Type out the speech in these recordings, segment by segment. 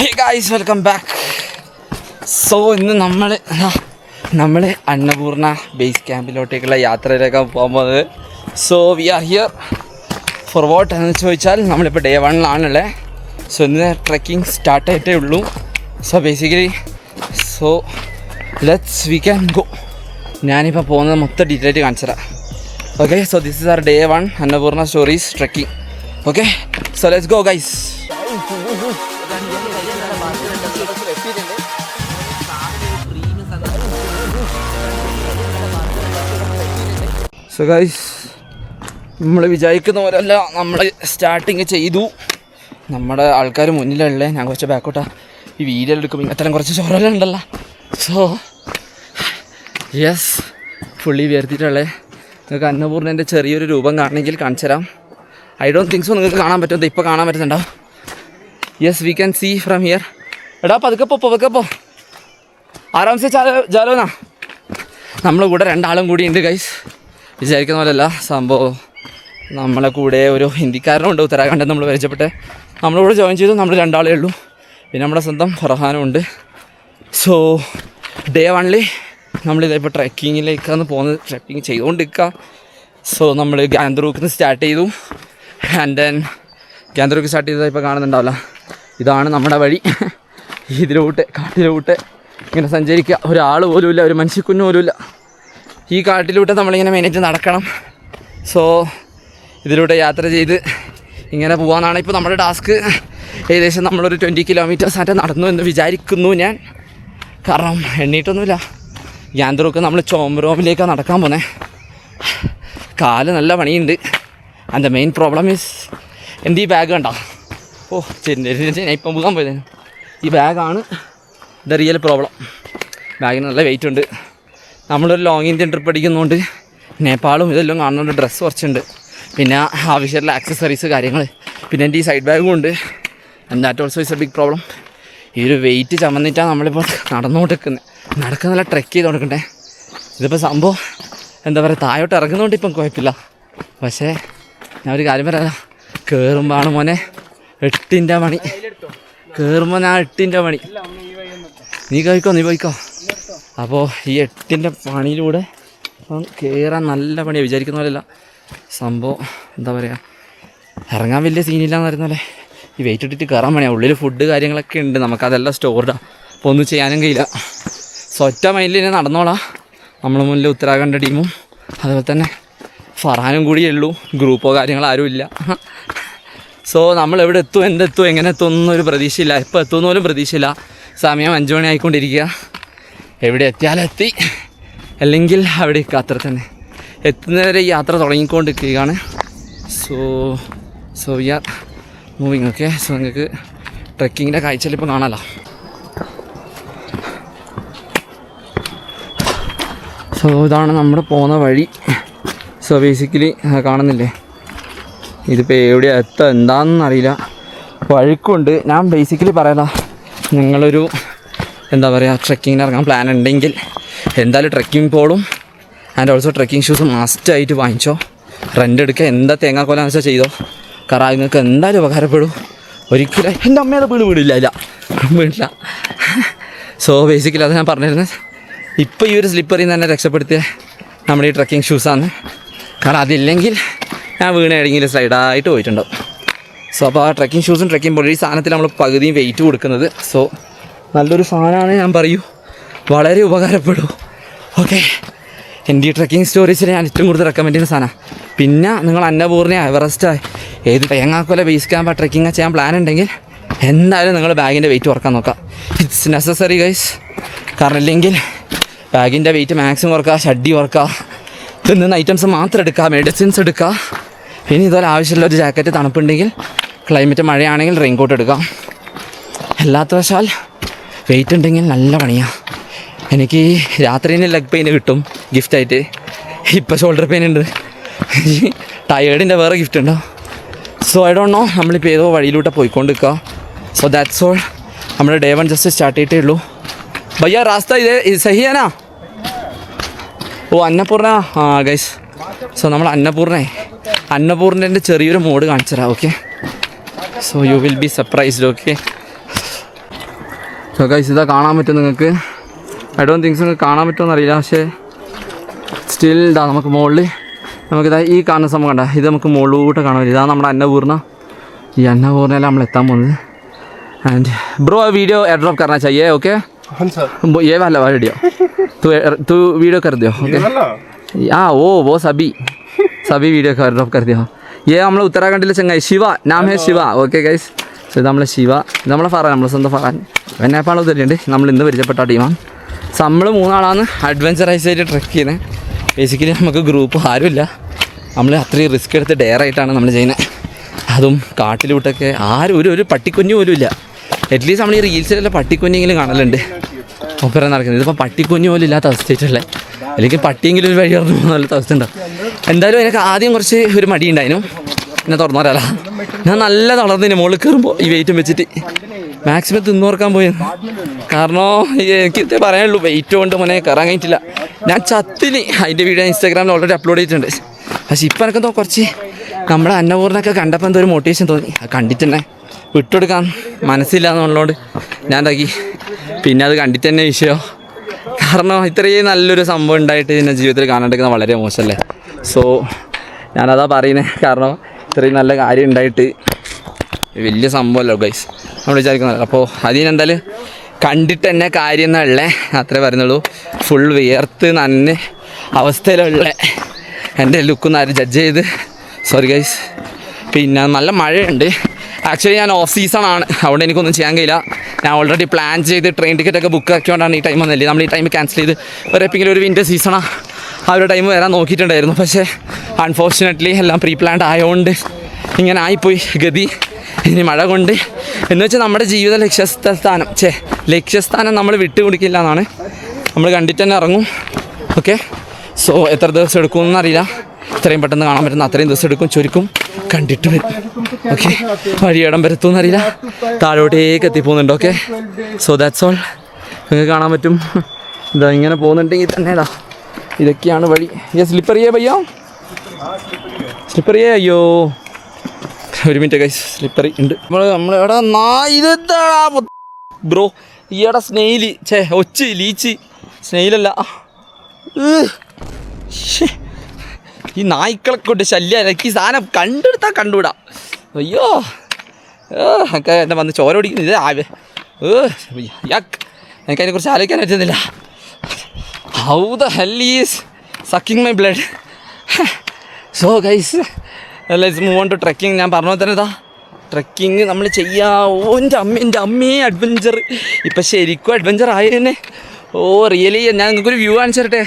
ഹേ guys, welcome back. So ഇന്ന് നമ്മൾ Annapurna base ക്യാമ്പിലോട്ടേക്കുള്ള യാത്രയിലേക്കാണ് പോകാൻ പോകുന്നത്. So we are here for what എന്ന് ചോദിച്ചാൽ നമ്മളിപ്പോൾ ഡേ 1-ലാണുള്ളത്. സോ ഇന്ന് ട്രെക്കിംഗ് സ്റ്റാർട്ട് ആയിട്ടേ ഉള്ളൂ. So basically we can go. ഞാനിപ്പോൾ പോകുന്നത് മൊത്തം ഡീറ്റെയിൽ ആയിട്ട് കാണിച്ചു തരാം. Okay, so this is our day 1 Annapurna stories trekking. Okay, so let's go guys. So guys, നമ്മൾ വിചാരിക്കുന്ന പോലെയല്ല നമ്മൾ സ്റ്റാർട്ടിങ് ചെയ്തു. നമ്മുടെ ആൾക്കാർ മുന്നിലുള്ളത്, ഞാൻ കുറച്ച് ബാക്കോട്ടാ ഈ വീഡിയോ എടുക്കും. ഇങ്ങനത്തെ കുറച്ച് ചോറെല്ലാം ഉണ്ടല്ലോ. സോ യെസ്, ഫുള്ളി ഉയർത്തിയിട്ടുള്ളത്. നിങ്ങൾക്ക് അന്നപൂർണേൻ്റെ ചെറിയൊരു രൂപം കാണണമെങ്കിൽ കാണിച്ചു തരാം. ഐ ഡോണ്ട് തിങ്ക് സോ നിങ്ങൾക്ക് കാണാൻ പറ്റും. ഇപ്പോൾ കാണാൻ പറ്റുന്നുണ്ടോ? Yes, we can see from here. എടാ പതുക്കെ ആരാംസെ ജാലോനാ. നമ്മളെ കൂടെ 2 ആളും കൂടി ഉണ്ട് ഗൈസ്. വിചാരിക്കുന്ന പോലെയല്ല സംഭവം. നമ്മളെ കൂടെ ഒരു ഹിന്ദിക്കാരനുണ്ട്, ഉത്തരാഖണ്ഡിൽ നമ്മൾ പരിചയപ്പെട്ട് നമ്മളിവിടെ ജോയിൻ ചെയ്തു. നമ്മൾ 2 ആളേ ഉള്ളൂ. പിന്നെ നമ്മുടെ സ്വന്തം ഫർഹാനും ഉണ്ട്. സോ ഡേ 1-ൽ നമ്മളിതിപ്പോൾ ട്രെക്കിങ്ങിലേക്കാണ് പോകുന്നത്. ട്രെക്കിങ് ചെയ്തുകൊണ്ടിരിക്കുക. സോ നമ്മൾ ഗാന്തറൂക്കിൽ നിന്ന് സ്റ്റാർട്ട് ചെയ്തു. ആൻഡ് ദെൻ ഗാന്തറൂക്ക് സ്റ്റാർട്ട് ചെയ്തത് ഇപ്പോൾ കാണുന്നുണ്ടാവില്ല. ഇതാണ് നമ്മുടെ വഴി. ഇതിലോട്ട് കാട്ടിലോട്ട് ഇങ്ങനെ സഞ്ചരിക്കുക. ഒരാൾ പോലുമില്ല, ഒരു മനുഷ്യക്കുഞ്ഞ് പോലുമില്ല. ഈ കാട്ടിലൂടെ നമ്മളിങ്ങനെ മെയിനായിട്ട് നടക്കണം. സോ ഇതിലൂടെ യാത്ര ചെയ്ത് ഇങ്ങനെ പോകാമെന്നാണ് ഇപ്പോൾ നമ്മുടെ ടാസ്ക്. ഏകദേശം നമ്മളൊരു 20 കിലോമീറ്റേഴ്സ് ആയിട്ട് നടന്നു എന്ന് വിചാരിക്കുന്നു ഞാൻ. കാരണം എണ്ണീട്ടൊന്നുമില്ല. ഗാന്തറൂക്ക് നമ്മൾ ചോമ്രോമിലേക്കാണ് നടക്കാൻ പോകുന്നത്. കാല് നല്ല പണിയുണ്ട്. And the main problem is എൻ്റെ ഈ ബാഗ് കണ്ടോ? ഓ ഞാൻ ഇപ്പം പോകാൻ പോയതേനു. ഈ ബാഗാണ് ദ റിയൽ പ്രോബ്ലം. ബാഗിന് നല്ല വെയിറ്റ് ഉണ്ട്. നമ്മളൊരു ലോങ് ഇന്ത്യൻ ട്രിപ്പ് അടിക്കുന്നതുകൊണ്ട് നേപ്പാളും ഇതെല്ലാം കാണുന്നുണ്ട്. ഡ്രസ്സ് കുറച്ചുണ്ട്, പിന്നെ ആവശ്യമുള്ള ആക്സസറീസ് കാര്യങ്ങൾ, പിന്നെ എൻ്റെ ഈ സൈഡ് ബാഗും ഉണ്ട്. And that also is a big problem. ഈ ഒരു വെയിറ്റ് ചമന്നിട്ടാണ് നമ്മളിപ്പോൾ നടന്നുകൊണ്ടിരിക്കുന്നത്. നടക്കുന്നല്ല ട്രെക്ക് ചെയ്ത് കൊടുക്കണ്ടേ. ഇതിപ്പോൾ സംഭവം എന്താ പറയുക, താഴോട്ട് ഇറങ്ങുന്നതുകൊണ്ട് ഇപ്പം കുഴപ്പമില്ല. പക്ഷേ ഞാൻ ഒരു കാര്യം പറയാം, കയറുമ്പോഴാണ് മോനെ 8-ൻ്റെ പണി. കയറുമ്പോൾ ഞാൻ 8-ൻ്റെ പണി. നീ പോയിക്കോ. അപ്പോൾ ഈ 8-ൻ്റെ പണിയിലൂടെ കയറാൻ നല്ല പണിയാണ്. വിചാരിക്കുന്ന പോലെയല്ല സംഭവം. എന്താ പറയുക, ഇറങ്ങാൻ വലിയ സീനില്ലാന്ന് പറയുന്നല്ലേ. ഈ വെയിറ്റ് ഇട്ടിട്ട് കയറാൻ പണിയാണ്. ഉള്ളിൽ ഫുഡ് കാര്യങ്ങളൊക്കെ ഉണ്ട്, നമുക്കതെല്ലാം സ്റ്റോർഡാണ്. അപ്പോൾ ഒന്നും ചെയ്യാനും കഴിയില്ല. സോ ഒറ്റ മൈൻഡിൽ തന്നെ നടന്നോളാം. നമ്മളെ മുന്നിൽ ഉത്തരാഖണ്ഡ് ടീമും അതുപോലെ തന്നെ ഫർഹാനും കൂടിയേ ഉള്ളൂ. ഗ്രൂപ്പോ കാര്യങ്ങളോ ആരും ഇല്ല. സോ നമ്മൾ എവിടെ എത്തും, എന്തെത്തും, എങ്ങനെ എത്തും എന്നൊരു പ്രതീക്ഷയില്ല. എപ്പോൾ എത്തുമെന്ന് പോലും പ്രതീക്ഷയില്ല. സമയം 5 മണി ആയിക്കൊണ്ടിരിക്കുക. എവിടെ എത്തിയാലും എത്തി, അല്ലെങ്കിൽ അവിടെ അത്ര തന്നെ. എത്തുന്നവരെ ഈ യാത്ര തുടങ്ങിക്കൊണ്ടിരിക്കുകയാണ്. So we are moving. Okay, so നിങ്ങൾക്ക് ട്രെക്കിങ്ങിൻ്റെ കാഴ്ചയിൽ ഇപ്പോൾ കാണാമല്ലോ. സോ ഇതാണ് നമ്മുടെ പോകുന്ന വഴി. സോ ബേസിക്കലി കാണുന്നില്ലേ, ഇതിപ്പോൾ എവിടെയാണ് എന്താണെന്ന് അറിയില്ല. വഴുക്കുണ്ട്. ഞാൻ ബേസിക്കലി പറയാല, നിങ്ങളൊരു എന്താ പറയുക ട്രെക്കിങ്ങിന് ഇറങ്ങാൻ പ്ലാൻ ഉണ്ടെങ്കിൽ എന്തായാലും ട്രെക്കിംഗ് പോളും ആൻഡ് ഓൾസോ ട്രെക്കിംഗ് ഷൂസ് മസ്റ്റായിട്ട് വാങ്ങിച്ചോ. റെൻ്റ് എടുക്കുക. എന്താ തേങ്ങാക്കോലാന്ന് വെച്ചാൽ ചെയ്തോ. കാരണം നിങ്ങൾക്ക് എന്തായാലും ഉപകാരപ്പെടും. ഒരിക്കലും എൻ്റെ അമ്മയുടെ വീടില്ല. സോ ബേസിക്കലി അത് ഞാൻ പറഞ്ഞിരുന്നത്. ഇപ്പോൾ ഈ ഒരു സ്ലിപ്പറിൽ നിന്ന് തന്നെ രക്ഷപ്പെടുത്തിയ നമ്മുടെ ഈ ട്രെക്കിംഗ് ഷൂസാണ്. കാരണം അതില്ലെങ്കിൽ ഞാൻ വീണെങ്കിലും സ്ലൈഡായിട്ട് പോയിട്ടുണ്ടാവും. സോ അപ്പോൾ ആ ട്രെക്കിംഗ് ഷൂസും ട്രെക്കിംഗ് പോലും ഈ സാധനത്തിൽ നമ്മൾ പകുതിയും വെയിറ്റ് കൊടുക്കുന്നത്. സോ നല്ലൊരു സാധനമാണ്, ഞാൻ പറയൂ, വളരെ ഉപകാരപ്പെടും. ഓക്കെ, എൻ്റെ ഈ ട്രെക്കിംഗ് സ്റ്റോറീസിൽ ഞാൻ ഏറ്റവും കൂടുതൽ റെക്കമെൻഡ് ചെയ്യുന്ന സാധനമാണ്. പിന്നെ നിങ്ങൾ അന്നപൂർണ, എവറസ്റ്റ്, ഏത് തേങ്ങാക്കൊല ബേസ് ക്യാമ്പ് ട്രെക്കിംഗ് ചെയ്യാൻ പ്ലാൻ ഉണ്ടെങ്കിൽ എന്തായാലും നിങ്ങൾ ബാഗിൻ്റെ വെയിറ്റ് കുറക്കാൻ നോക്കാം. It's necessary guys. കാരണം ഇല്ലെങ്കിൽ ബാഗിൻ്റെ വെയിറ്റ് മാക്സിമം കുറക്കുക, ഷഡ്ഡി കുറക്കുക, തിന്നുന്ന ഐറ്റംസ് മാത്രം എടുക്കുക, മെഡിസിൻസ് എടുക്കുക. ഇനി ഇതുപോലെ ആവശ്യമുള്ള ഒരു ജാക്കറ്റ്, തണുപ്പുണ്ടെങ്കിൽ, ക്ലൈമറ്റ് മഴയാണെങ്കിൽ റെയിൻകോട്ട് എടുക്കാം. അല്ലാത്ത വശാൽ വെയിറ്റ് ഉണ്ടെങ്കിൽ നല്ല പണിയാണ്. എനിക്ക് ഈ രാത്രിയിൽ ലെഗ് പെയിൻ കിട്ടും ഗിഫ്റ്റായിട്ട്. ഇപ്പോൾ ഷോൾഡർ പെയിൻ ഉണ്ട്. ടയേർഡിൻ്റെ വേറെ ഗിഫ്റ്റ് ഉണ്ടോ? So I don't know. നമ്മളിപ്പോൾ ഏതോ വഴിയിലൂടെ പോയിക്കൊണ്ടിരിക്കുക. So that's all. നമ്മുടെ ഡേ 1 ജസ്റ്റ് സ്റ്റാർട്ട് ചെയ്തിട്ടേ ഉള്ളൂ. ഭയ്യ റാസ്ത ഇത് സഹിയാനാ? ഓ അന്നപൂർണ. ആ ഗൈസ്, സോ നമ്മൾ അന്നപൂർണേൻ്റെ ചെറിയൊരു മോഡ് കാണിച്ചു തരാം. Okay, so you will be surprised. Okay, so guys ഇതാ കാണാൻ പറ്റും നിങ്ങൾക്ക്. ഐ ഡോണ്ട് തിങ്ക്സ് നിങ്ങൾക്ക് കാണാൻ പറ്റുമെന്ന് അറിയില്ല, പക്ഷേ സ്റ്റിൽ ഇതാ നമുക്ക് മുകളിൽ നമുക്കിതാ ഈ കാണുന്ന സംഭവം കണ്ട ഇത് നമുക്ക് മുകളിലോട്ട് കാണാൻ പറ്റും. ഇതാണ് നമ്മുടെ അന്നപൂർണ്ണ. ഈ അന്നപൂർണ്ണയിലാണ് നമ്മൾ എത്താൻ പോകുന്നത്. एंड ब्रो वीडियो एयरड्रॉप करना चाहिए ओके ये वाला वीडियो तू वीडियो कर दियो ओके हाँ वो सभी वीडियो का एयरड्रॉप कर दियो. ये हम लोग उत्तराखंड चंगाई शिवा नाम है शिवा ഓക്കെ ഗൈസ്. സോ ഇത് നമ്മളെ ശിവ, ഇത് നമ്മളെ ഫറാൻ, നമ്മളെ സ്വന്തം ഫറാൻ. നേപ്പാൾ തരുന്നുണ്ട്. നമ്മൾ ഇന്ന് പരിചയപ്പെട്ട ടീമാണ്. സോ നമ്മൾ 3 ആളാണ് അഡ്വഞ്ചറൈസ് ആയിട്ട് ട്രെക്ക് ചെയ്യുന്നത്. ബേസിക്കലി നമുക്ക് ഗ്രൂപ്പ് ആരുമില്ല. നമ്മൾ അത്രയും റിസ്ക് എടുത്ത് ഡെയറായിട്ടാണ് നമ്മൾ ചെയ്യുന്നത്. അതും കാട്ടിലൂട്ടൊക്കെ ആരും ഒരു പട്ടിക്കുഞ്ഞു പോലും ഇല്ല. അറ്റ്ലീസ്റ്റ് നമ്മൾ ഈ റീൽസിലെല്ലാം പട്ടിക്കുഞ്ഞെങ്കിലും കാണലുണ്ട് ഒപ്പരം നടക്കുന്നത്. ഇതിപ്പോൾ പട്ടിക്കുഞ്ഞു പോലും ഇല്ലാത്ത അവസ്ഥയായിട്ടുള്ളത്. അല്ലെങ്കിൽ പട്ടിയെങ്കിലും ഒരു വഴി ഇറങ്ങി പോകുന്ന അവസ്ഥ ഉണ്ടാവും. എന്തായാലും എനിക്ക് ആദ്യം കുറച്ച് ഒരു മടി ഉണ്ടായിരുന്നു. എന്നെ തുറന്നു പറയാല ഞാൻ നല്ല തളർന്നതിന് മുകളിൽ കയറുമ്പോൾ ഈ വെയിറ്റും വെച്ചിട്ട് മാക്സിമം തിന്നോർക്കാൻ പോയിരുന്നു. കാരണം എനിക്ക് പറയാനുള്ളൂ, വെയിറ്റ് കൊണ്ട് മോനെ കയറാൻ കഴിഞ്ഞിട്ടില്ല. ഞാൻ ചത്തിന് അതിൻ്റെ വീഡിയോ ഇൻസ്റ്റാഗ്രാമിൽ ഓൾറെഡി അപ്ലോഡ് ചെയ്തിട്ടുണ്ട്. പക്ഷേ ഇപ്പം എനിക്കെന്തോ കുറച്ച് നമ്മുടെ അന്നപൂർണ്ണൊക്കെ കണ്ടപ്പോൾ എന്തോ ഒരു മോട്ടിവേഷൻ തോന്നി. അത് കണ്ടിട്ട് തന്നെ വിട്ടുകൊടുക്കാൻ മനസ്സില്ല എന്നുള്ളതുകൊണ്ട് ഞാൻ എന്താക്കി, പിന്നെ അത് കണ്ടിട്ട് തന്നെ വിഷയം. കാരണം ഇത്രയും നല്ലൊരു സംഭവം ഉണ്ടായിട്ട് എൻ്റെ ജീവിതത്തിൽ കാണാണ്ടിരിക്കുന്നത് വളരെ മോശമല്ലേ. സോ ഞാനതാ പറയുന്നത്. കാരണം ഇത്രയും നല്ല കാര്യം ഉണ്ടായിട്ട് വലിയ സംഭവമല്ലോ ഗൈസ് നമ്മൾ വിചാരിക്കുന്നത്. അപ്പോൾ അതിനെന്തായാലും കണ്ടിട്ട് തന്നെ കാര്യം എന്നുള്ളേ അത്രേ പറയുന്നുള്ളൂ. ഫുൾ വിയർത്ത് നന്നെ അവസ്ഥയിലുള്ള എൻ്റെ ലുക്കൊന്നും ആരും ജഡ്ജ് ചെയ്ത് സോറി ഗൈസ്. പിന്നെ നല്ല മഴയുണ്ട്. ആക്ച്വലി ഞാൻ ഓഫ് സീസണാണ്, അതുകൊണ്ട് എനിക്കൊന്നും ചെയ്യാൻ കഴിയില്ല. ഞാൻ ഓൾറെഡി പ്ലാൻ ചെയ്ത് ട്രെയിൻ ടിക്കറ്റൊക്കെ ബുക്ക് ആക്കിയോണ്ടാണ് ഈ ടൈം വന്നില്ലേ. നമ്മൾ ഈ ടൈം ക്യാൻസൽ ചെയ്ത് എപ്പോഴെങ്കിലും ഒരു വിൻ്റർ സീസണാണ് ആ ഒരു ടൈം വരാൻ നോക്കിയിട്ടുണ്ടായിരുന്നു. പക്ഷേ അൺഫോർച്ചുനേറ്റ്ലി എല്ലാം പ്രീ പ്ലാൻഡ് ആയതുകൊണ്ട് ഇങ്ങനെ ആയിപ്പോയി ഗതി. ഇനി മഴ കൊണ്ട് എന്ന് വെച്ചാൽ നമ്മുടെ ജീവിത ലക്ഷ്യസ്ഥാനം നമ്മൾ വിട്ടുകൊടുക്കില്ല എന്നാണ്. നമ്മൾ കണ്ടിട്ട് തന്നെ ഇറങ്ങും. ഓക്കെ, സോ എത്ര ദിവസം എടുക്കുമെന്നറിയില്ല. എത്രയും പെട്ടെന്ന് കാണാൻ പറ്റുന്ന അത്രയും ദിവസം എടുക്കും. ചുരുക്കും കണ്ടിട്ട് വരും. ഓക്കെ, വഴിയിടം വരത്തുമെന്നറിയില്ല. താഴോട്ടേക്ക് എത്തിപ്പോകുന്നുണ്ട്. Okay, so that's all. നിങ്ങൾക്ക് കാണാൻ പറ്റും. ഇതാ ഇങ്ങനെ പോകുന്നുണ്ടെങ്കിൽ തന്നെ ഇതാ ഇതൊക്കെയാണ് വഴി. സ്ലിപ്പറിയേ പയ്യോ, സ്ലിപ്പറിയേ. അയ്യോ ഒരു മിനിറ്റ് ഗൈസ്, സ്ലിപ്പറി ഉണ്ട്. നമ്മൾ എവിടെ ഇതെന്താ ബ്രോ ഈയിടെ സ്നെയില് ഒച്ച് ലീച്ച് സ്നെയിലല്ല, ഈ നായ്ക്കളെ കൊണ്ട് ശല്യം. ഈ സാധനം കണ്ടെടുത്താൽ കണ്ടുവിടാം. അയ്യോ ഒക്കെ എന്നെ വന്ന് ചോര ഓടിക്കുന്നു. ഇത് എനിക്കതിനെക്കുറിച്ച് ആലോചിക്കാൻ പറ്റുന്നില്ല. How the hell is sucking my blood. So guys let's move on to trekking. ഞാൻ പറഞ്ഞ തന്നെ ഇതാ ട്രെക്കിങ് നമ്മൾ ചെയ്യാം. എൻ്റെ അമ്മയെ അഡ്വഞ്ചർ ഇപ്പം ശരിക്കും അഡ്വഞ്ചർ ആയി തന്നെ. ഓ റിയലി ഞാൻ നിങ്ങൾക്കൊരു വ്യൂ കാണിച്ചു തരട്ടെ.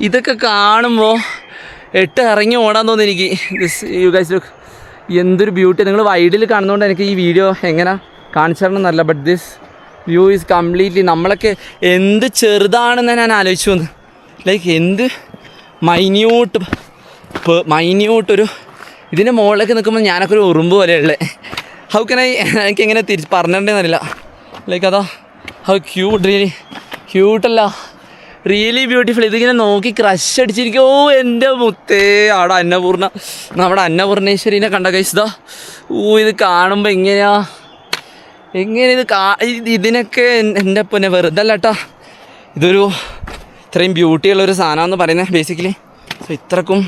ഇതൊക്കെ കാണുമ്പോൾ ഇറങ്ങി ഓടാൻ തോന്നി എനിക്ക്. യു ഗൈസ് ലുക്ക്, എന്തൊരു ബ്യൂട്ടി. നിങ്ങൾ വൈഡിൽ കാണുന്നതുകൊണ്ട് എനിക്ക് ഈ വീഡിയോ എങ്ങനെ കാണിച്ചു തരണം എന്നല്ല. But this view is completely നമ്മളൊക്കെ എന്ത് ചെറുതാണെന്ന് ഞാൻ ആലോചിച്ചു വന്ന്. ലൈക്ക് എന്ത് മൈന്യൂട്ടൊരു ഇതിൻ്റെ മുകളിലേക്ക് നിൽക്കുമ്പോൾ ഞാനൊക്കെ ഒരു ഉറുമ്പ് പോലെയുള്ളത്. ഹൗ കൻ എനിക്ക് എങ്ങനെ പറഞ്ഞിട്ടുണ്ടെന്നറിയില്ല. ലൈക്ക് അതാ ഹൗ ക്യൂട്ടല്ല, റിയലി ബ്യൂട്ടിഫുൾ. ഇതിങ്ങനെ നോക്കി ക്രഷ് അടിച്ചിരിക്കും. ഓ എൻ്റെ മുത്തേ, അവിടെ അന്നപൂർണ്ണ, നമ്മുടെ അന്നപൂർണേശ്വരീനെ കണ്ട കഴിച്ചതാ. ഇത് കാണുമ്പോൾ എങ്ങനെ ഇതിനൊക്കെ എൻ്റെ പിന്നെ വെറുതെ അല്ല കേട്ടോ. ഇതൊരു ഇത്രയും ബ്യൂട്ടിയുള്ളൊരു സാധനമെന്ന് പറയുന്നത് ബേസിക്കലി. സോ ഇത്രക്കും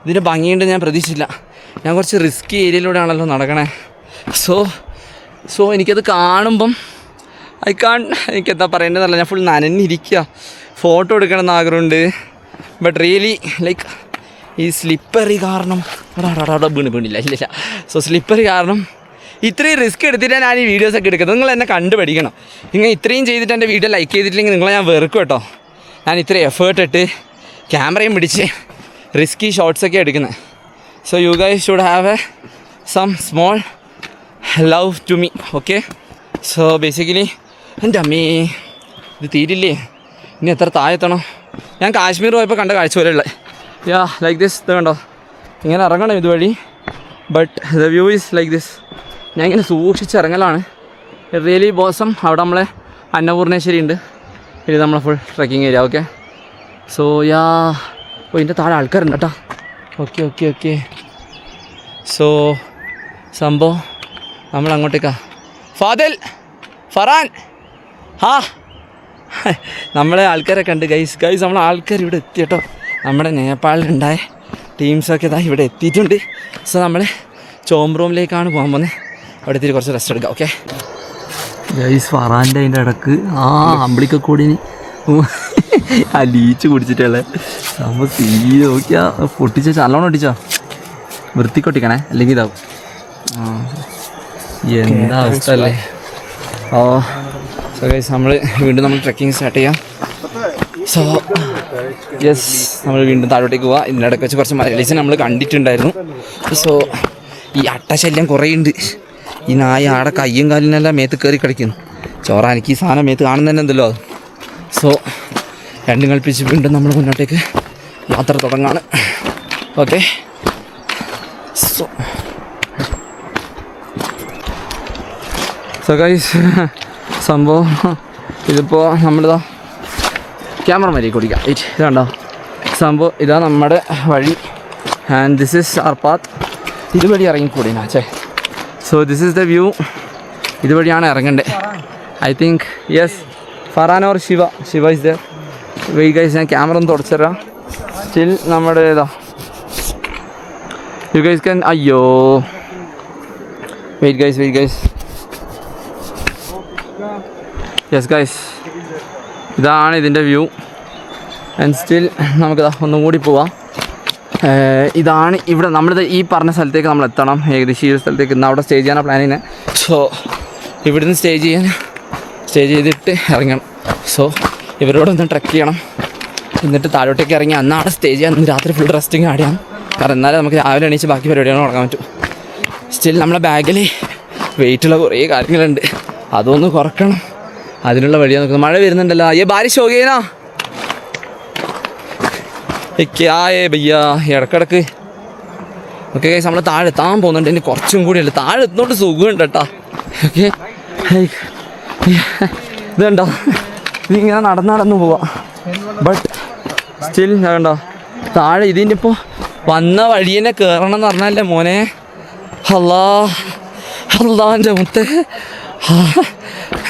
ഇതിൻ്റെ ഭംഗിയുണ്ട് ഞാൻ പ്രതീക്ഷിച്ചില്ല. ഞാൻ കുറച്ച് റിസ്കി ഏരിയയിലൂടെയാണല്ലോ നടക്കണേ. സോ എനിക്കത് കാണുമ്പം എനിക്കെന്താ പറയേണ്ടതല്ല. ഞാൻ ഫുൾ നനഞ്ഞിരിക്കുക. ഫോട്ടോ എടുക്കണമെന്ന് ആഗ്രഹമുണ്ട്. ബട്ട് റിയലി ലൈക്ക് ഈ സ്ലിപ്പറി കാരണം വീണില്ല. സോ സ്ലിപ്പറി കാരണം ഇത്രയും റിസ്ക് എടുത്തിട്ടാണ് ഞാൻ ഈ വീഡിയോസൊക്കെ എടുക്കുന്നത്. നിങ്ങൾ എന്നെ കണ്ടുപഠിക്കണം. നിങ്ങൾ ഇത്രയും ചെയ്തിട്ട് എൻ്റെ വീഡിയോ ലൈക്ക് ചെയ്തിട്ടില്ലെങ്കിൽ നിങ്ങളെ ഞാൻ വെറുക്കും കേട്ടോ. ഞാൻ ഇത്രയും എഫേർട്ട് ഇട്ട് ക്യാമറയും പിടിച്ച് റിസ്കി ഷോട്ട്സൊക്കെ എടുക്കുന്നത്. So you guys should have some small love to me. Okay, so basically എൻ്റെ അമ്മേ ഇത് തീരില്ലേ, ഇനി എത്ര താഴെത്തണം. ഞാൻ കാശ്മീർ പോയപ്പോൾ കണ്ട കാഴ്ച പോലെയുള്ള ലൈക്ക് ദിസ്. ഇത് കണ്ടോ, ഇങ്ങനെ ഇറങ്ങണം ഇതുവഴി. But the view is like this. ഞാൻ ഇങ്ങനെ സൂക്ഷിച്ചിറങ്ങലാണ്. Really bosom. അവിടെ നമ്മളെ അന്നപൂർണേശ്വരി ഉണ്ട്. ഇത് നമ്മളെ full trekking area. Okay, so ഇതിൻ്റെ താഴെ ആൾക്കാരുണ്ട് കേട്ടോ. ഓക്കെ. സോ സംഭവം നമ്മൾ അങ്ങോട്ടേക്കാ. ഫാദിൽ, ഫറാൻ, ആ നമ്മളെ ആൾക്കാരൊക്കെ ഉണ്ട് ഗൈസ് നമ്മളെ ആൾക്കാർ ഇവിടെ എത്തി കേട്ടോ. നമ്മുടെ നേപ്പാളിലുണ്ടായ ടീംസൊക്കെ ഇതാ ഇവിടെ എത്തിയിട്ടുണ്ട്. സോ നമ്മൾ ചോംബ്രോമിലേക്കാണ് പോകാൻ പോകുന്നത്. അവിടെ എത്തിയിട്ട് കുറച്ച് റെസ്റ്റ് എടുക്കാം. ഓക്കെ ഗൈസ് ഫറാൻ്റെ അതിൻ്റെ ഇടക്ക് അമ്പിളിക്ക കൂടി ആ ലീച്ച് കുടിച്ചിട്ടുള്ളത് നമ്മൾ തീ നോക്കിയാ പൊട്ടിച്ച നല്ലോണം ഒട്ടിച്ചോ, വൃത്തിക്കൊട്ടിക്കണേ അല്ലെങ്കിൽ ഇതാവും. എന്താ അവസ്ഥ അല്ലേ. സോ ഗൈസ് നമ്മൾ ട്രെക്കിങ് സ്റ്റാർട്ട് ചെയ്യാം. സോ യെസ് നമ്മൾ വീണ്ടും താഴോട്ടേക്ക് പോവാം. ഇതിനിടയ്ക്ക് വെച്ച് കുറച്ച് മലയാളീസിനെ നമ്മൾ കണ്ടിട്ടുണ്ടായിരുന്നു. സോ ഈ അട്ടശല്യം കുറേ ഉണ്ട്. ഈ നായ ആടെ കയ്യും കാലിനെല്ലാം മേത്ത് കയറി കളിക്കുന്നു. ചോറ എനിക്ക് ഈ സാധനം മേത്ത് കാണുന്നതന്നെ എന്തല്ലോ. സോ രണ്ടും കളിപ്പിച്ച് വീണ്ടും നമ്മൾ മുന്നോട്ടേക്ക് യാത്ര തുടങ്ങാണ്. ഓക്കെ സോ ഗൈസ് സംഭവം ഇതിപ്പോൾ നമ്മളിതാ ക്യാമറ മതി കുടിക്കാം. ഇത് കണ്ടോ സംഭവം, ഇതാ നമ്മുടെ വഴി. And this is our path. ഇതുവഴി ഇറങ്ങിക്കൂടിനാ ചേ. So this is the view. ഇതുവഴിയാണ് ഇറങ്ങേണ്ടത്. I think yes Farhan or Shiva is there. Wait guys ഞാൻ ക്യാമറ ഒന്ന് തുടച്ചുതരാം. സ്റ്റിൽ നമ്മുടെ ഇതാ യു ഗൈസ് ക്യാൻ. അയ്യോ വെയിറ്റ് ഗൈസ് യെസ് ഗൈസ് ഇതാണ് ഇതിൻ്റെ വ്യൂ. ആൻഡ് സ്റ്റിൽ നമുക്കിതാ ഒന്നും കൂടി പോവാം. ഇതാണ് ഇവിടെ നമ്മളിത് ഈ പറഞ്ഞ സ്ഥലത്തേക്ക് നമ്മൾ എത്തണം. ഏകദേശം ഈ ഒരു സ്ഥലത്തേക്ക് ഇന്ന് അവിടെ സ്റ്റേ ചെയ്യാനാണ് പ്ലാനിന്. സോ ഇവിടുന്ന് സ്റ്റേ ചെയ്തിട്ട് ഇറങ്ങണം. സോ ഇവരോടൊന്ന് ട്രെക്ക് ചെയ്യണം. എന്നിട്ട് താഴോട്ടേക്ക് ഇറങ്ങി അന്ന് അവിടെ സ്റ്റേ ചെയ്യാൻ. ഇന്ന് രാത്രി ഫുൾ റെസ്റ്റിങ് ആടിയാണ്. കാരണം എന്നാലും നമുക്ക് രാവിലെ എണീച്ച് ബാക്കി പരിപാടികൾ തുടങ്ങാൻ പറ്റും. സ്റ്റിൽ നമ്മളെ ബാഗിൽ വെയിറ്റുള്ള കുറേ കാര്യങ്ങളുണ്ട്, അതൊന്ന് കുറക്കണം. അതിനുള്ള വഴിയാണ് നോക്കുന്നത്. മഴ വരുന്നുണ്ടല്ലോ. അയ്യേ ബാരിഷ് ഹോ ഗയാ നാ ക്യാ ഏ ഭയ്യ ഇടക്കിടക്ക്. ഓക്കെ ഗൈസ് നമ്മൾ താഴെ എത്താൻ പോകുന്നുണ്ട്. ഇനി കുറച്ചും കൂടിയല്ല, താഴെ എത്തുന്നോട്ട് സുഖമുണ്ട് കേട്ടോ. ഓക്കെ ഇതുണ്ടോ, ഇതിങ്ങനെ നടന്നു പോവാം. ബട്ട് സ്റ്റിൽ കണ്ടോ താഴെ ഇതിൻ്റെ ഇപ്പോൾ വന്ന വഴി തന്നെ കയറണം എന്ന് പറഞ്ഞല്ലേ മോനെ. അള്ളാൻ്റെ മുത്തേ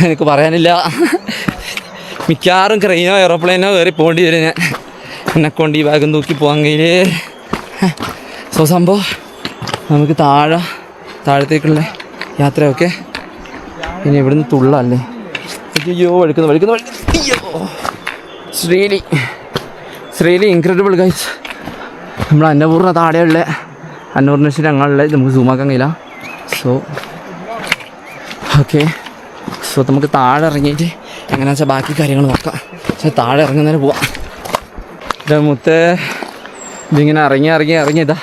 എനിക്ക് പറയാനില്ല. മിക്കവാറും ക്രെയിനോ എയറോപ്ലെയിനോ കയറി പോകേണ്ടി വരും ഞാൻ. എന്നെക്കൊണ്ട് ഈ ബാഗും തൂക്കി പോകാൻ കയ്യിലേ. സോ സംഭവം നമുക്ക് താഴത്തേക്കുള്ള യാത്രയൊക്കെ ഇനി ഇവിടുന്ന് തുള്ളല്ലേ. അയ്യോ വഴുക്കുന്നു. അയ്യോ ശ്രീലി ഇൻക്രെഡിബിൾ ഗൈസ്. നമ്മൾ അന്നപൂർണ്ണ താഴെയുള്ള അന്നപൂർണ്ണേശ്വരി അങ്ങനെയുള്ള ഇത് നമുക്ക് സൂമാക്കാൻ കഴിയില്ല. സോ ഓക്കെ നമുക്ക് താഴെ ഇറങ്ങിയിട്ട് എങ്ങനെയാണെന്ന് വെച്ചാൽ ബാക്കി കാര്യങ്ങൾ നോക്കാം. പക്ഷേ താഴെ ഇറങ്ങുന്നതിന് പോവാം. മുത്തേ ഇതിങ്ങനെ ഇറങ്ങി ഇതാ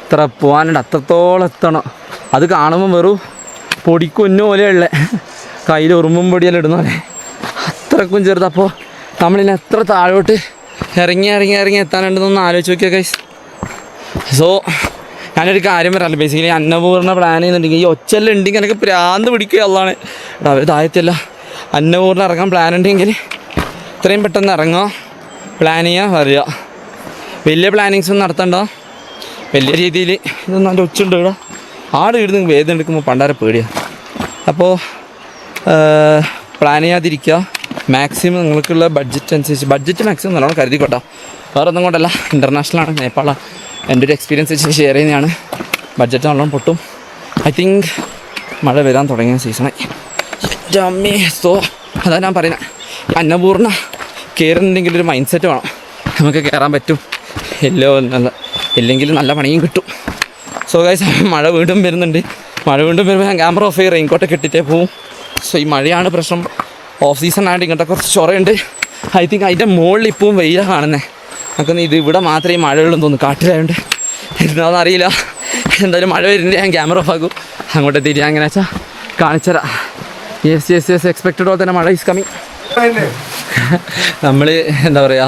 ഇത്ര പോകാനുണ്ട്. അത്രത്തോളം എത്തണം. അത് കാണുമ്പോൾ വെറും പൊടിക്കുന്നു പോലെയുള്ള കയ്യിൽ ഉറുമ്പും പൊടിയെല്ലാം ഇടുന്ന പോലെ അത്രക്കും ചെറുത്. അപ്പോൾ നമ്മളിനി എത്ര താഴോട്ട് ഇറങ്ങി എത്താനുണ്ടെന്നൊന്ന് ആലോചിച്ച് നോക്കിയാൽ ഗൈസ്. സോ ഞാനൊരു കാര്യം പറയാമല്ലോ. ബേസിക്കലി അന്നപൂർണ്ണ പ്ലാൻ ചെയ്യുന്നുണ്ടെങ്കിൽ ഈ ഒച്ചെല്ലാം ഉണ്ടെങ്കിൽ എനിക്ക് പ്രാന്ത് പിടിക്കുക ഉള്ളതാണ്. അവർ താഴത്തില്ല. അന്നപൂർണ്ണ ഇറങ്ങാൻ പ്ലാൻ ഉണ്ടെങ്കിൽ ഇത്രയും പെട്ടെന്ന് ഇറങ്ങുക, പ്ലാൻ ചെയ്യുക, പറയുക. വലിയ പ്ലാനിങ്സ് ഒന്നും നടത്തണ്ട. വലിയ രീതിയിൽ ഇതൊന്നും എൻ്റെ ഒച്ചുണ്ട് ഇവിടെ ഇടുന്ന വേദന എടുക്കുമ്പോൾ പണ്ടാരെ പേടിയാണ്. അപ്പോൾ പ്ലാൻ ചെയ്യാതിരിക്കുക. മാക്സിമം നിങ്ങൾക്കുള്ള ബഡ്ജറ്റ് മാക്സിമം നല്ലോണം കരുതിക്കോട്ടോ. വേറെ ഒന്നും കൊണ്ടല്ല, ഇൻ്റർനാഷണലാണ്, നേപ്പാളാണ്. എൻ്റെ ഒരു എക്സ്പീരിയൻസ് വെച്ച് ഷെയർ ചെയ്യുന്നതാണ്. ബഡ്ജറ്റ് നല്ലോണം പൊട്ടും. ഐ തിങ്ക് മഴ വരാൻ തുടങ്ങിയ സീസണായി എൻ്റെ അമ്മേ. സോ അതാണ് ഞാൻ പറയുന്നത്. അന്നപൂർണ്ണ കയറുന്നുണ്ടെങ്കിൽ ഒരു മൈൻഡ് സെറ്റ് വേണം. നമുക്ക് കയറാൻ പറ്റും ഇല്ലെങ്കിൽ നല്ല പണിയും കിട്ടും. സോ ഗൈസ് മഴ വീണ്ടും വരുന്നുണ്ട്. വരുമ്പോൾ ഞാൻ ക്യാമറ ഓഫ് ചെയ്ത് റെയിൻകോട്ടൊക്കെ ഇട്ടിട്ടേ പോവും. സോ ഈ മഴയാണ് പ്രശ്നം. ഓഫ് സീസൺ ആയിട്ട് ഇങ്ങോട്ട് കുറച്ച് ചൊറയുണ്ട്. ഐ തിങ്ക് അതിൻ്റെ മുകളിൽ ഇപ്പവും വെയിലാണ് കാണുന്നത്. നമുക്കൊന്ന് ഇത് ഇവിടെ മാത്രമേ മഴയുള്ളൂ തോന്നുന്നു, കാട്ടിലായതുകൊണ്ട്. ഇരുന്നാന്ന് അറിയില്ല. എന്തായാലും മഴ വരുന്നുണ്ട്. ഞാൻ ക്യാമറ ഓഫ് ആക്കും. അങ്ങോട്ട് എത്തിയിട്ട് ഞാൻ എങ്ങനെ വെച്ചാൽ കാണിച്ചുതരാം. യെസ് എക്സ്പെക്റ്റഡ് പോലെ തന്നെ മഴ ഈസ് കമ്മിങ്. നമ്മൾ എന്താ പറയുക,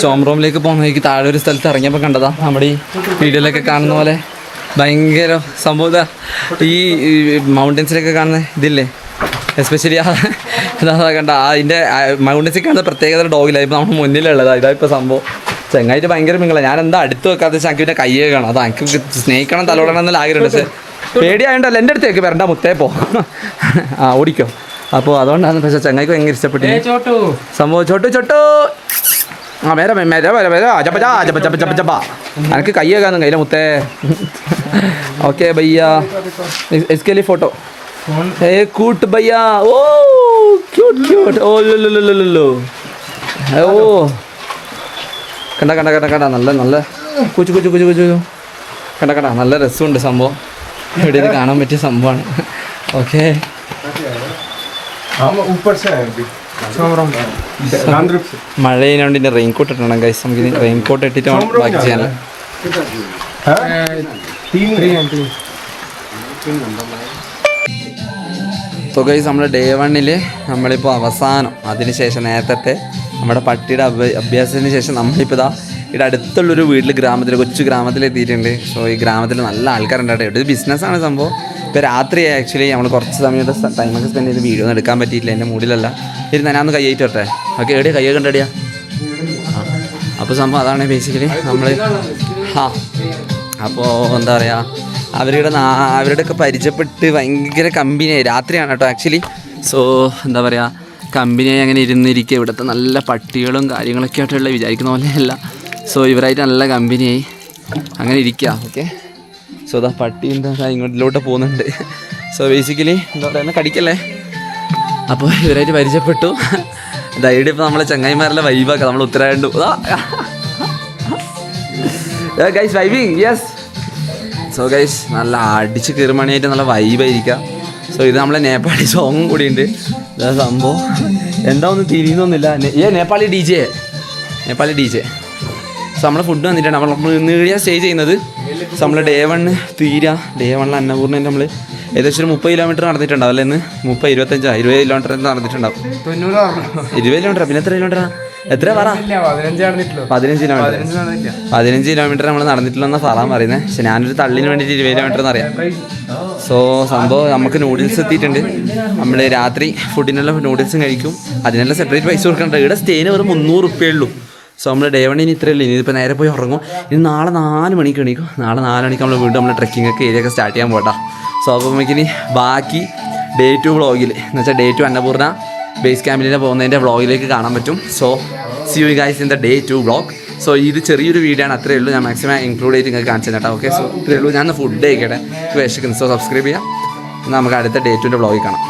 ചോംബ്രോമിലേക്ക് പോകുന്നതിലേക്ക് താഴെ ഒരു സ്ഥലത്ത് ഇറങ്ങിയപ്പോൾ കണ്ടതാ നമ്മുടെ ഈ വീഡിയോയിലൊക്കെ കാണുന്ന പോലെ ഭയങ്കര സംഭവം. ഈ മൗണ്ടൻസിലൊക്കെ കാണുന്ന ഇതില്ലേ, എസ്പെഷ്യലി എന്താ കണ്ട അതിൻ്റെ മൗണ്ടൻസിൽ കാണുന്ന പ്രത്യേകത ഡോഗില്ല. ഇപ്പോൾ നമ്മുടെ മുന്നിലുള്ളതാണ്. ഇതായിപ്പോൾ സംഭവം ചെങ്ങായിട്ട് ഭയങ്കര മിങ്ങള. ഞാൻ എന്താ അടുത്ത് വെക്കാത്ത വെച്ചാൽ എനിക്ക് പിന്നെ കയ്യേ കാണാം. അത് എനിക്ക് സ്നേഹിക്കണം, തലോടണം എന്നുള്ള ആഗ്രഹമുണ്ട്. പക്ഷേ പേടിയായതുകൊണ്ടല്ല. എൻ്റെ അടുത്തേക്ക് വരണ്ട മുത്തേ പോ. ഓടിക്കോ. അപ്പോൾ അതുകൊണ്ടാണ് പക്ഷേ ചങ്ങായിക്ക് ഭയങ്കര ഇഷ്ടപ്പെട്ടു സംഭവം. ചോട്ടു ആ വരാ എനിക്ക് കൈ വെക്കാന്നും കയ്യിലെ മുത്തേ. ഓക്കെ ഭയ്യ ഇസ്കേലി ഫോട്ടോ കൂട്ട് ഭയ്യ. ഓ ക്യൂട്ട് ഓ ലോ ഓ കണ്ട നല്ല കുച്ചു കണ്ട നല്ല രസമുണ്ട് സംഭവം. ഇവിടെ ഇത് കാണാൻ പറ്റിയ സംഭവമാണ്. ഓക്കെ മഴയിനോണ്ട് ഇനി റെയിൻകോട്ട് ഇട്ടണം ഗൈസ്. നമുക്ക് റെയിൻകോട്ട് ഇട്ടിട്ട് ബാക്കി ചെയ്യാനല്ലേ. സോ ഗൈസ് നമ്മുടെ ഡേ 1 നമ്മളിപ്പോൾ അവസാനം അതിനുശേഷം നേരത്തെ നമ്മുടെ പട്ടിയുടെ അഭ്യാസത്തിന് ശേഷം നമ്മളിപ്പോൾ ഇവിടെ അടുത്തുള്ളൊരു വീട്ടിൽ കൊച്ചു ഗ്രാമത്തിലെത്തിയിട്ടുണ്ട്. സോ ഈ ഗ്രാമത്തിൽ നല്ല ആൾക്കാരുണ്ടായിട്ട് ഇവിടെ ബിസിനസ്സാണ് സംഭവം. ഇപ്പോൾ രാത്രിയായി ആക്ച്വലി നമ്മൾ കുറച്ച് സമയത്ത് ടൈമൊക്കെ സ്പെൻഡ് ചെയ്ത് വീഡിയോ ഒന്നും എടുക്കാൻ പറ്റിയില്ല, എൻ്റെ മൂഡിലല്ല. ഇരുന്ന് ഞാനൊന്ന് കൈയായിട്ട് വരട്ടെ. ഓക്കെ എവിടെയാണ് കൈയൊക്കെ കണ്ടടിയാ? അപ്പോൾ സംഭവം അതാണ് ബേസിക്കലി നമ്മൾ അപ്പോൾ എന്താ പറയുക അവരുടെയൊക്കെ പരിചയപ്പെട്ട് ഭയങ്കര കമ്പനിയായി. രാത്രിയാണ് കേട്ടോ ആക്ച്വലി. സോ എന്താ പറയുക കമ്പനിയായി അങ്ങനെ ഇരുന്നിരിക്കുക. ഇവിടുത്തെ നല്ല പട്ടികളും കാര്യങ്ങളൊക്കെ ആയിട്ടുള്ള വിചാരിക്കുന്ന പോലെയല്ല. സോ ഇവരായിട്ട് നല്ല കമ്പനിയായി അങ്ങനെ ഇരിക്കുക. ഓക്കെ സോ പട്ടി എന്താ ഇങ്ങോട്ടിലോട്ട് പോകുന്നുണ്ട്. സോ ബേസിക്കലി എന്താ പറയുക കടിക്കല്ലേ. അപ്പോൾ ഇവരായിട്ട് പരിചയപ്പെട്ടു. ധൈര്യം ഇപ്പോൾ നമ്മളെ ചങ്ങായിമാരെല്ലാം വൈബാക്കാം. നമ്മൾ Uttarakhand guys vibing yes. So guys നല്ല അടിച്ച് കീറുമണിയായിട്ട് നല്ല വൈബായിരിക്കുക. സോ ഇത് നമ്മളെ നേപ്പാളി സോങ്ങും കൂടിയുണ്ട്. ഇതാ സംഭവം എന്താ ഒന്നും തിരിയുന്നൊന്നുമില്ല. Nepali D J. സോ നമ്മളെ ഫുഡ് വന്നിട്ടാണ് നമ്മൾ നീടിയ സ്റ്റേ ചെയ്യുന്നത്. സോ നമ്മൾ ഡേ 1 ഡേ 1 അന്നപൂർണ്ണ നമ്മൾ ഏകദേശം ഒരു 30 കിലോമീറ്റർ നടന്നിട്ടുണ്ടാവും അല്ലേ? ഇന്ന് 20 കിലോമീറ്റർ നടന്നിട്ടുണ്ടാവും. 20 കിലോമീറ്റർ പിന്നെ എത്ര കിലോമീറ്ററാ? എത്ര പറ? 15 കിലോമീറ്റർ നമ്മൾ നടന്നിട്ടില്ലെന്നാണ് ഫറാൻ പറയുന്നത്. പക്ഷെ ഞാനൊരു തള്ളിന് വേണ്ടിയിട്ട് 20 കിലോമീറ്റർ എന്നറിയാം. സോ സംഭവം നമുക്ക് നൂഡിൽസ് എത്തിയിട്ടുണ്ട്. നമ്മൾ രാത്രി ഫുഡിനുള്ള നൂഡിൽസും കഴിക്കും. അതിനെല്ലാം സെപ്പറേറ്റ് പൈസ കൊടുക്കണ്ട. ഇവിടെ സ്റ്റേന് വെറും 300 റുപ്യേ ഉള്ളൂ. സോ നമ്മൾ ഡേ 1 ഇത്രയേ ഉള്ളൂ. ഇതിപ്പോൾ നേരെ പോയി ഉറങ്ങും. ഇനി നാളെ 4 മണിക്ക് എണീക്കും. നാളെ 4 മണിക്ക് നമ്മൾ വീണ്ടും നമ്മൾ ട്രെക്കിംഗ് ഒക്കെ ഏരിയ ഒക്കെ സ്റ്റാർട്ട് ചെയ്യാൻ പോട്ടാ. സോ അപ്പോൾ നമുക്കിനി ബാക്കി ഡേ 2 വ്ളോഗിൽ എന്ന് വെച്ചാൽ ഡേ 2 അന്നപൂർണ്ണ ബേസ് ക്യാമ്പിൽ പോകുന്നതിൻ്റെ വ്ളോഗിലേക്ക് കാണാൻ പറ്റും. So C you guys in the day 2 vlog. So ഇത് ചെറിയൊരു വീഡിയോ ആണ്, അത്രയേ ഉള്ളൂ. ഞാൻ മാക്സിമം ഇൻക്ലൂഡ് ചെയ്ത് നിങ്ങൾക്ക് കാണിച്ചു തരാം. ഓക്കെ സോ ഇത്രയേ ഉള്ളൂ. ഞാൻ ഫുഡ് കഴിക്കട്ടെ വിശക്കുന്നു. സോ സബ്സ്ക്രൈബ് ചെയ്യാം. നമുക്ക് അടുത്ത ഡേ 2 വ്ളോഗിൽ കാണാം.